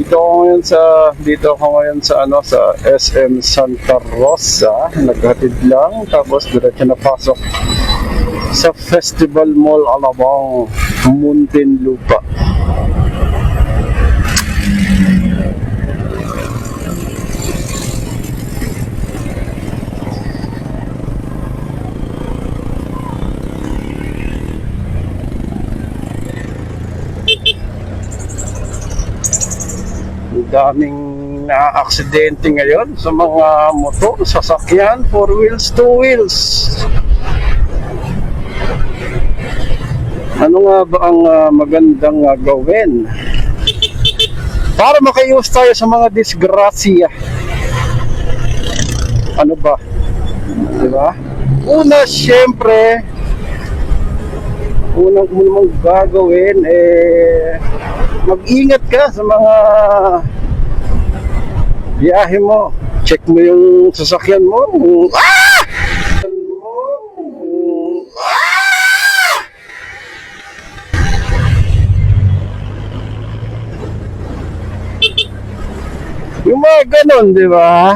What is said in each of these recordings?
Dito ako ngayon sa SM Santa Rosa. Naghatid lang tapos diretso na pasok sa Festival Mall Alabang, Muntinlupa. Daming na-aksidente ngayon sa mga motor, sasakyan, 4 wheels, 2 wheels. Ano nga ba ang magandang gawin para makaiwas tayo sa mga disgrasya? Ano ba? Diba? Una, syempre, unang mong gagawin mag-ingat ka sa mga biyahe mo. Check mo yung sasakyan mo. Yung mga ganon, di ba?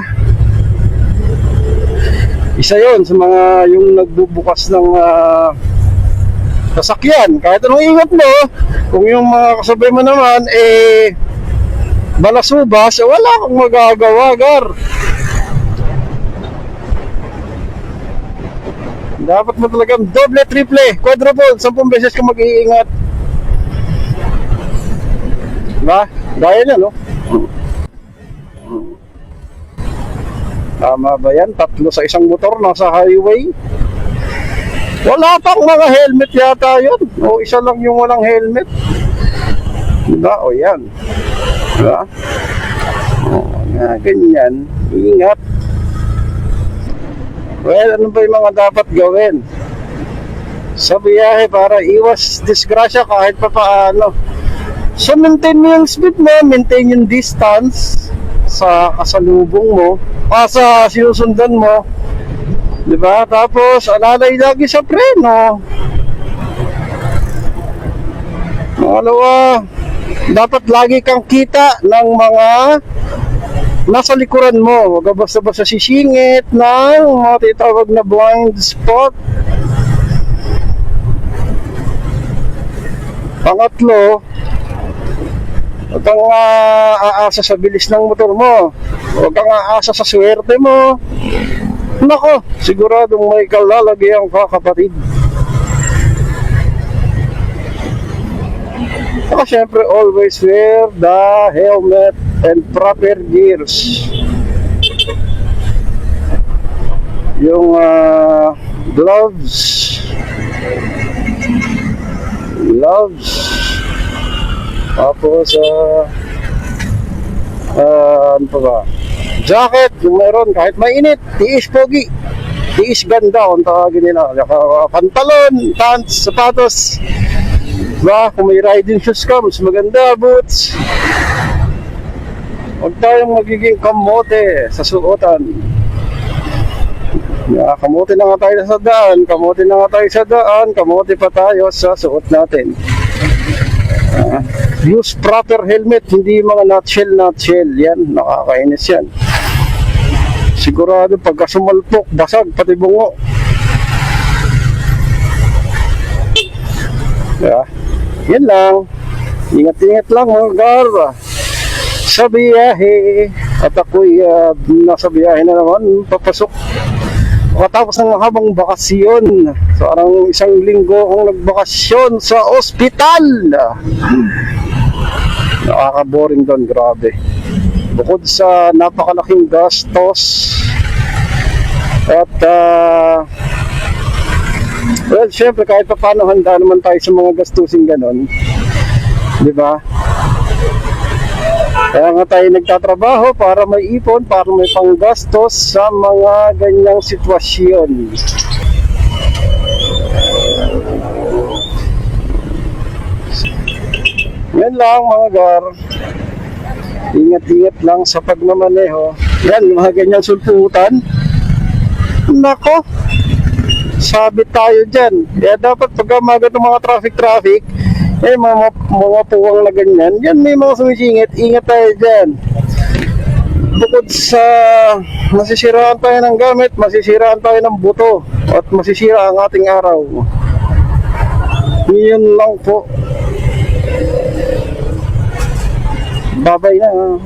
Isa yon sa mga yung nagbubukas ng sasakyan. Kahit anong ingat mo, kung yung mga kasabay mo naman balasubas, wala kang magagawa, gar. Dapat mo talagang doble, triple, quadruple, 10 beses ka mag-iingat. Diba? Gaya na, no? Tama ba yan? 3 sa isang motor nasa highway. Wala pang mga helmet yata yun. O isa lang yung walang helmet. Diba? O yan. Diba? O, ganyan. Ingat. Well, ano ba yung mga dapat gawin sa biyahe para iwas disgrasya kahit pa paano? So, maintain mo yung speed mo, maintain yung distance sa kasalubong mo, sa sinusundan mo. Diba? Tapos, alalay lagi sa preno. Pangalawa, dapat lagi kang kita ng mga nasa likuran mo. Huwag ka basta-basta sisingit ng mga titawag na blind spot. Pangatlo, huwag kang aasa sa bilis ng motor mo. Huwag kang aasa sa swerte mo. Nako, siguradong may kalalagyan ka, kapatid. Saka syempre, always wear the helmet and proper gears. Yung gloves. Tapos ano pa ba? Jacket, yung meron, kahit mainit, tiis pogi, tiis ganda, kung tawagin nila. Pantalon, pants, sapatos, diba? Kung may riding shoes ka, mas maganda, boots. Huwag tayong magiging kamote sa suotan. Kamote na nga tayo sa daan, kamote pa tayo sa suot natin. Use proper helmet, hindi mga nutshell. Yan, nakakainis yan. Sigurado pagka sumalpok, basag, pati bungo. Yan lang. Ingat-ingat lang mga gar sa biyahe. At ako'y nasa biyahe na naman, papasok. Katapos ng habang bakasyon. So, arang 1 linggo akong nagbakasyon sa ospital. Nakaka-boring doon, grabe. Bukod sa napakalaking gastos at well, syempre kahit pa paano handa naman tayo sa mga gastusin ganon, di ba? Kaya nga tayo nagtatrabaho para may ipon, para may panggastos sa mga ganyang sitwasyon. Yan lang mga gar. Ingat-ingat lang sa pagmamaneho. Yan, mga ganyan sulputan. Nako, sabit tayo dyan. Kaya dapat pag umaga ng mga traffic, Eh, mga puwang na ganyan, yan may mga sumisingit, ingat tayo dyan. Bukod sa masisiraan tayo ng gamit, masisiraan tayo ng buto, at masisira ang ating araw. Yun lang po. Babay na.